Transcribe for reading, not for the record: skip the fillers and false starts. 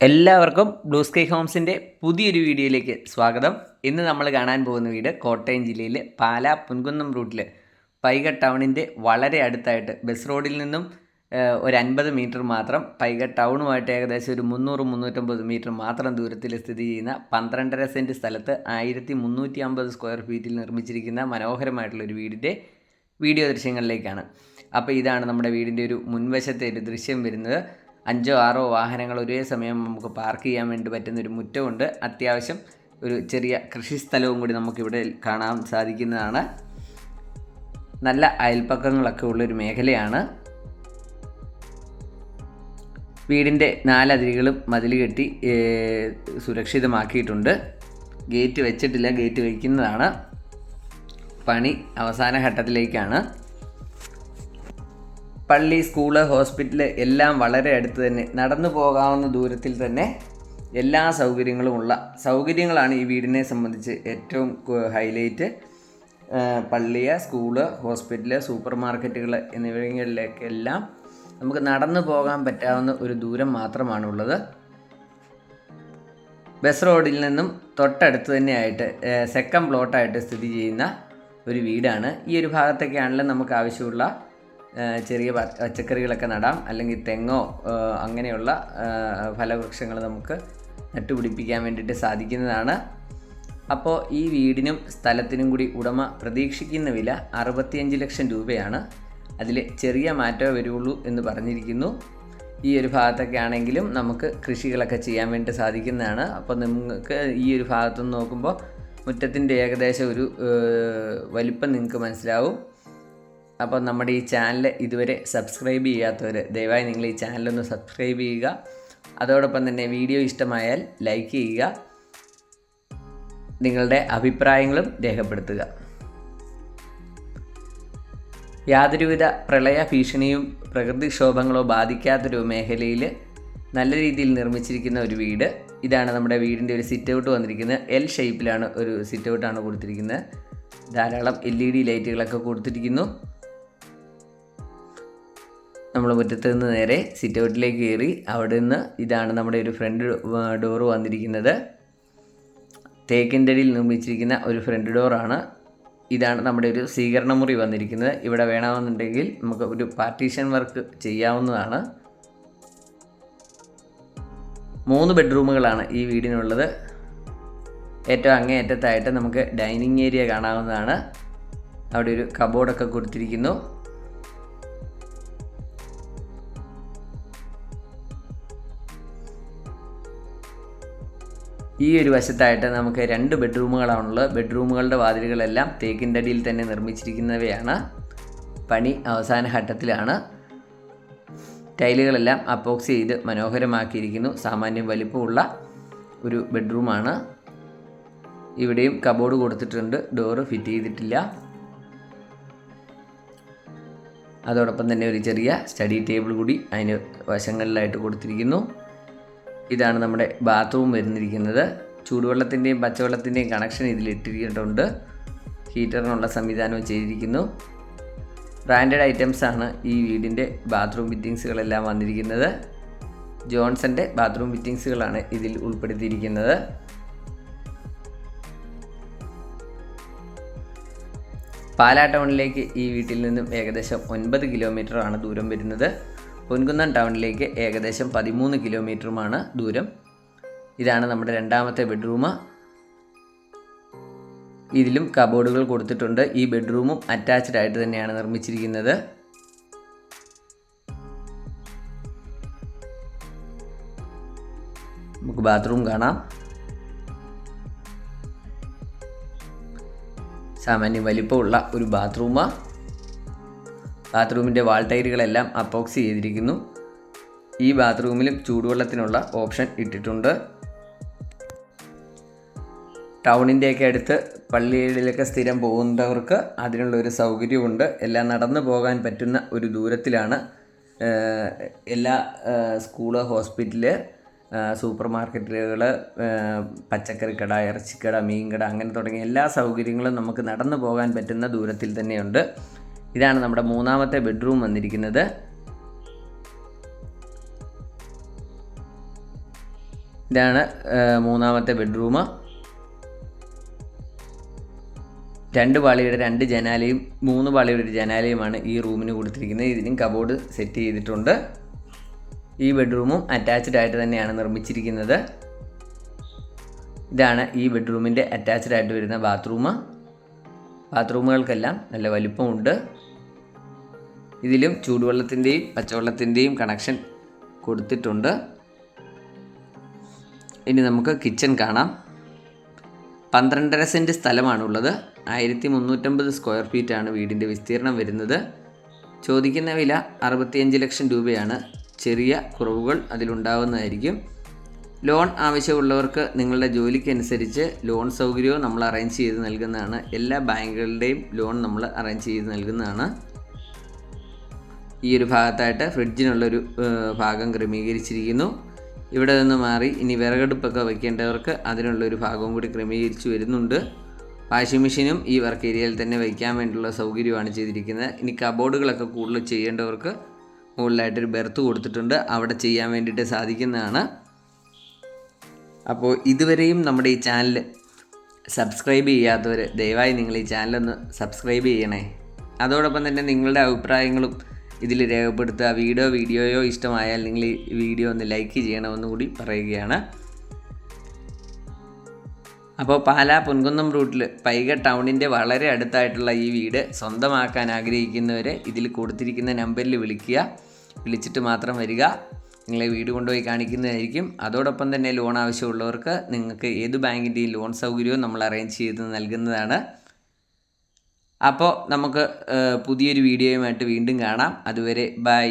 എല്ലാവർക്കും blue sky ഹോംസിൻ്റെ പുതിയൊരു വീഡിയോയിലേക്ക് സ്വാഗതം. ഇന്ന് നമ്മൾ കാണാൻ പോകുന്ന വീട് കോട്ടയം ജില്ലയിൽ പാലാ പുൻകുന്നം റൂട്ടിൽ പൈക ടൗണിൻ്റെ വളരെ അടുത്തായിട്ട് ബസ് റോഡിൽ നിന്നും ഒരു 50 മീറ്റർ മാത്രം, പൈക ടൗണുമായിട്ട് ഏകദേശം ഒരു 300-350 മീറ്റർ മാത്രം ദൂരത്തിൽ സ്ഥിതി ചെയ്യുന്ന 12.5 സെൻറ്റ് സ്ഥലത്ത് 1350 സ്ക്വയർ ഫീറ്റിൽ നിർമ്മിച്ചിരിക്കുന്ന മനോഹരമായിട്ടുള്ളൊരു വീടിൻ്റെ വീഡിയോ ദൃശ്യങ്ങളിലേക്കാണ്. അപ്പോൾ ഇതാണ് നമ്മുടെ വീടിൻ്റെ ഒരു മുൻവശത്തെ ഒരു ദൃശ്യം വരുന്നത്. 5-6 വാഹനങ്ങൾ ഒരേ സമയം നമുക്ക് പാർക്ക് ചെയ്യാൻ വേണ്ടി പറ്റുന്നൊരു മുറ്റമുണ്ട്. അത്യാവശ്യം ഒരു ചെറിയ കൃഷിസ്ഥലവും കൂടി നമുക്കിവിടെ കാണാൻ സാധിക്കുന്നതാണ്. നല്ല അയൽപ്പക്കങ്ങളൊക്കെ ഉള്ളൊരു മേഖലയാണ്. വീടിൻ്റെ 4 അതിരുകളും മതിൽ കെട്ടി സുരക്ഷിതമാക്കിയിട്ടുണ്ട്. ഗേറ്റ് വെച്ചിട്ടില്ല, ഗേറ്റ് വയ്ക്കുന്നതാണ്. പണി അവസാന ഘട്ടത്തിലേക്കാണ്. പള്ളി, സ്കൂള്, ഹോസ്പിറ്റൽ എല്ലാം വളരെ അടുത്ത് തന്നെ, നടന്നു പോകാവുന്ന ദൂരത്തിൽ തന്നെ എല്ലാ സൗകര്യങ്ങളാണ് ഈ വീടിനെ സംബന്ധിച്ച് ഏറ്റവും ഹൈലൈറ്റ്. പള്ളി, സ്കൂള്, ഹോസ്പിറ്റൽ, സൂപ്പർ മാർക്കറ്റുകൾ എന്നിവയിലേക്കെല്ലാം നമുക്ക് നടന്നു പോകാൻ പറ്റാവുന്ന ഒരു ദൂരം മാത്രമാണുള്ളത്. ബസ് റോഡിൽ നിന്നും തൊട്ടടുത്ത് തന്നെയായിട്ട് സെക്കൻഡ് പ്ലോട്ടായിട്ട് സ്ഥിതി ചെയ്യുന്ന ഒരു വീടാണ്. ഈ ഒരു ഭാഗത്തൊക്കെയാണല്ലോ നമുക്ക് ആവശ്യമുള്ള ചെറിയ പച്ചക്കറികളൊക്കെ നടാം, അല്ലെങ്കിൽ തെങ്ങോ അങ്ങനെയുള്ള ഫലവൃക്ഷങ്ങൾ നമുക്ക് നട്ടുപിടിപ്പിക്കാൻ വേണ്ടിയിട്ട് സാധിക്കുന്നതാണ്. അപ്പോൾ ഈ വീടിനും സ്ഥലത്തിനും കൂടി ഉടമ പ്രതീക്ഷിക്കുന്ന വില 65 ലക്ഷം രൂപയാണ്. അതിൽ ചെറിയ മാറ്റമേ വരുള്ളൂ എന്ന് പറഞ്ഞിരിക്കുന്നു. ഈ ഒരു ഭാഗത്തൊക്കെ ആണെങ്കിലും നമുക്ക് കൃഷികളൊക്കെ ചെയ്യാൻ വേണ്ടി സാധിക്കുന്നതാണ്. അപ്പോൾ നിങ്ങൾക്ക് ഈ ഒരു ഭാഗത്തുനിന്ന് നോക്കുമ്പോൾ മുറ്റത്തിൻ്റെ ഏകദേശം ഒരു വലിപ്പം നിങ്ങൾക്ക് മനസ്സിലാവും. അപ്പോൾ നമ്മുടെ ഈ ചാനൽ ഇതുവരെ സബ്സ്ക്രൈബ് ചെയ്യാത്തവർ ദയവായി നിങ്ങൾ ഈ ചാനലൊന്ന് സബ്സ്ക്രൈബ് ചെയ്യുക. അതോടൊപ്പം തന്നെ വീഡിയോ ഇഷ്ടമായാൽ ലൈക്ക് ചെയ്യുക, നിങ്ങളുടെ അഭിപ്രായങ്ങളും രേഖപ്പെടുത്തുക. യാതൊരുവിധ പ്രളയ ഭീഷണിയും പ്രകൃതിക്ഷോഭങ്ങളോ ബാധിക്കാത്തൊരു മേഖലയിൽ നല്ല രീതിയിൽ നിർമ്മിച്ചിരിക്കുന്ന ഒരു വീട്. ഇതാണ് നമ്മുടെ വീടിൻ്റെ ഒരു സിറ്റ് ഔട്ട് വന്നിരിക്കുന്നത്. എൽ ഷേപ്പിലാണ് ഒരു സിറ്റ് ഔട്ടാണ് കൊടുത്തിരിക്കുന്നത്. ധാരാളം LED ലൈറ്റുകളൊക്കെ കൊടുത്തിരിക്കുന്നു. നമ്മൾ മുറ്റത്ത് നിന്ന് നേരെ സിറ്റ് ഔട്ടിലേക്ക് കയറി അവിടെ നിന്ന് ഇതാണ് നമ്മുടെ ഒരു ഫ്രണ്ട് ഡോറ് വന്നിരിക്കുന്നത്. തേക്കിൻ്റെടിയിൽ നിർമ്മിച്ചിരിക്കുന്ന ഒരു ഫ്രണ്ട് ഡോറാണ്. ഇതാണ് നമ്മുടെ ഒരു സ്വീകരണ മുറി വന്നിരിക്കുന്നത്. ഇവിടെ വേണമെന്നുണ്ടെങ്കിൽ നമുക്ക് ഒരു പാർട്ടീഷൻ വർക്ക് ചെയ്യാവുന്നതാണ്. 3 ബെഡ്റൂമുകളാണ് ഈ വീടിനുള്ളത്. ഏറ്റവും അങ്ങേയറ്റത്തായിട്ട് നമുക്ക് ഡൈനിങ് ഏരിയ കാണാവുന്നതാണ്. അവിടെ ഒരു കബോർഡൊക്കെ കൊടുത്തിരിക്കുന്നു. ഈ ഒരു വശത്തായിട്ട് നമുക്ക് 2 ബെഡ്റൂമുകളാണുള്ളത്. ബെഡ്റൂമുകളുടെ വാതിലുകളെല്ലാം തേക്കിൻ്റെ അടിയിൽ തന്നെ നിർമ്മിച്ചിരിക്കുന്നവയാണ്. പണി അവസാന ഘട്ടത്തിലാണ്. ടൈലുകളെല്ലാം അപ്പോക്സി ചെയ്ത് മനോഹരമാക്കിയിരിക്കുന്നു. സാമാന്യം വലിപ്പമുള്ള ഒരു ബെഡ്റൂമാണ്. ഇവിടെയും കബോർഡ് കൊടുത്തിട്ടുണ്ട്, ഡോറ് ഫിറ്റ് ചെയ്തിട്ടില്ല. അതോടൊപ്പം തന്നെ ഒരു ചെറിയ സ്റ്റഡി ടേബിൾ കൂടി അതിന് വശങ്ങളിലായിട്ട് കൊടുത്തിരിക്കുന്നു. ഇതാണ് നമ്മുടെ ബാത്റൂം വരുന്നിരിക്കുന്നത്. ചൂടുവെള്ളത്തിൻ്റെയും പച്ചവെള്ളത്തിൻ്റെയും കണക്ഷൻ ഇതിലിട്ടിട്ടുണ്ട്. ഹീറ്ററിനുള്ള സംവിധാനവും ചെയ്തിരിക്കുന്നു. ബ്രാൻഡഡ് ഐറ്റംസാണ് ഈ വീടിൻ്റെ ബാത്റൂം ഫിറ്റിങ്സുകളെല്ലാം വന്നിരിക്കുന്നത്. ജോൺസൻ്റെ ബാത്റൂം ഫിറ്റിങ്സുകളാണ് ഇതിൽ ഉൾപ്പെടുത്തിയിരിക്കുന്നത്. പാലാ ടൗണിലേക്ക് ഈ വീട്ടിൽ നിന്നും ഏകദേശം 9 കിലോമീറ്ററാണ് ദൂരം വരുന്നത്. പൊൻകുന്നം ടൗണിലേക്ക് ഏകദേശം 13 കിലോമീറ്ററുമാണ് ദൂരം. ഇതാണ് നമ്മുടെ 2ാമത്തെ ബെഡ്റൂം. ഇതിലും കബോർഡുകൾ കൊടുത്തിട്ടുണ്ട്. ഈ ബെഡ്റൂമും അറ്റാച്ച്ഡ് ആയിട്ട് തന്നെയാണ് നിർമ്മിച്ചിരിക്കുന്നത്. നമുക്ക് ബാത്റൂം കാണാം. സാമാന്യം വലിപ്പമുള്ള ഒരു ബാത്റൂമാണ്. ബാത്റൂമിൻ്റെ വാൾ ടൈലുകളെല്ലാം അപ്പോക്സി ചെയ്തിരിക്കുന്നു. ഈ ബാത്റൂമിലും ചൂടുവെള്ളത്തിനുള്ള ഓപ്ഷൻ ഇട്ടിട്ടുണ്ട്. ടൗണിൻ്റെയൊക്കെ അടുത്ത് പള്ളികളിലൊക്കെ സ്ഥിരം പോകുന്നവർക്ക് അതിനുള്ളൊരു സൗകര്യമുണ്ട്. എല്ലാം നടന്നു പോകാൻ പറ്റുന്ന ഒരു ദൂരത്തിലാണ്. എല്ലാ സ്കൂള്, ഹോസ്പിറ്റല്, സൂപ്പർ മാർക്കറ്റുകൾ, പച്ചക്കറിക്കട, ഇറച്ചിക്കട, മീൻകട അങ്ങനെ തുടങ്ങിയ എല്ലാ സൗകര്യങ്ങളും നമുക്ക് നടന്നു പോകാൻ പറ്റുന്ന ദൂരത്തിൽ തന്നെയുണ്ട്. ഇതാണ് നമ്മുടെ 3ാമത്തെ ബെഡ്റൂം വന്നിരിക്കുന്നത്. ഇതാണ് മൂന്നാമത്തെ ബെഡ്റൂം. 2 പാളിയുടെ 2 ജനാലയും 3 പാളിയുടെ ഒരു ജനാലയുമാണ് ഈ റൂമിന് കൊടുത്തിരിക്കുന്നത്. ഇതിനും കബോർഡ് സെറ്റ് ചെയ്തിട്ടുണ്ട്. ഈ ബെഡ്റൂമും അറ്റാച്ച്ഡ് ആയിട്ട് തന്നെയാണ് നിർമ്മിച്ചിരിക്കുന്നത്. ഇതാണ് ഈ ബെഡ്റൂമിൻ്റെ അറ്റാച്ച്ഡ് ആയിട്ട് വരുന്ന ബാത്റൂം. ബാത്റൂമുകൾക്കെല്ലാം നല്ല വലിപ്പമുണ്ട്. ഇതിലും ചൂടുവെള്ളത്തിൻ്റെയും പച്ചവെള്ളത്തിൻ്റെയും കണക്ഷൻ കൊടുത്തിട്ടുണ്ട്. ഇനി നമുക്ക് കിച്ചൺ കാണാം. 12.5 സെൻറ്റ് സ്ഥലമാണുള്ളത്. 1350 സ്ക്വയർ ഫീറ്റാണ് വീടിൻ്റെ വിസ്തീർണം വരുന്നത്. ചോദിക്കുന്ന വില 65 ലക്ഷം രൂപയാണ്. ചെറിയ കുറവുകൾ അതിലുണ്ടാവുന്നതായിരിക്കും. ലോൺ ആവശ്യമുള്ളവർക്ക് നിങ്ങളുടെ ജോലിക്കനുസരിച്ച് ലോൺ സൗകര്യവും നമ്മൾ അറേഞ്ച് ചെയ്ത് നൽകുന്നതാണ്. എല്ലാ ബാങ്കുകളുടെയും ലോൺ നമ്മൾ അറേഞ്ച് ചെയ്ത് നൽകുന്നതാണ്. ഈ ഒരു ഭാഗത്തായിട്ട് ഫ്രിഡ്ജിനുള്ളൊരു ഭാഗം ക്രമീകരിച്ചിരിക്കുന്നു. ഇവിടെ നിന്ന് മാറി ഇനി വിറകടുപ്പൊക്കെ വയ്ക്കേണ്ടവർക്ക് അതിനുള്ളൊരു ഭാഗവും കൂടി ക്രമീകരിച്ച് വരുന്നുണ്ട്. വാഷിംഗ് മെഷീനും ഈ വർക്ക് ഏരിയയിൽ തന്നെ വയ്ക്കാൻ വേണ്ടിയുള്ള സൗകര്യമാണ് ചെയ്തിരിക്കുന്നത്. ഇനി കബോർഡുകളൊക്കെ കൂടുതൽ ചെയ്യേണ്ടവർക്ക് മുകളിലായിട്ടൊരു ബെർത്ത് കൊടുത്തിട്ടുണ്ട്. അവിടെ ചെയ്യാൻ വേണ്ടിയിട്ട് സാധിക്കുന്നതാണ്. അപ്പോൾ ഇതുവരെയും നമ്മുടെ ഈ ചാനൽ സബ്സ്ക്രൈബ് ചെയ്യാത്തവർ ദയവായി നിങ്ങൾ ഈ ചാനലൊന്ന് സബ്സ്ക്രൈബ് ചെയ്യണേ. അതോടൊപ്പം തന്നെ നിങ്ങളുടെ അഭിപ്രായങ്ങളും ഇതിൽ രേഖപ്പെടുത്തുക. വീഡിയോയോ ഇഷ്ടമായാൽ നിങ്ങൾ ഈ വീഡിയോ ഒന്ന് ലൈക്ക് ചെയ്യണമെന്ന് കൂടി പറയുകയാണ്. അപ്പോൾ പാലാ പൊൻകുന്നം റൂട്ടിൽ പൈക ടൗണിൻ്റെ വളരെ അടുത്തായിട്ടുള്ള ഈ വീട് സ്വന്തമാക്കാൻ ആഗ്രഹിക്കുന്നവർ ഇതിൽ കൊടുത്തിരിക്കുന്ന നമ്പറിൽ വിളിച്ചിട്ട് മാത്രം വരിക. നിങ്ങളെ വീട് കൊണ്ടുപോയി കാണിക്കുന്നതായിരിക്കും. അതോടൊപ്പം തന്നെ ലോൺ ആവശ്യമുള്ളവർക്ക് നിങ്ങൾക്ക് ഏത് ബാങ്കിൻ്റെയും ലോൺ സൗകര്യവും നമ്മൾ അറേഞ്ച് ചെയ്ത് നൽകുന്നതാണ്. അപ്പോൾ നമുക്ക് പുതിയൊരു വീഡിയോയുമായിട്ട് വീണ്ടും കാണാം. അതുവരെ ബൈ.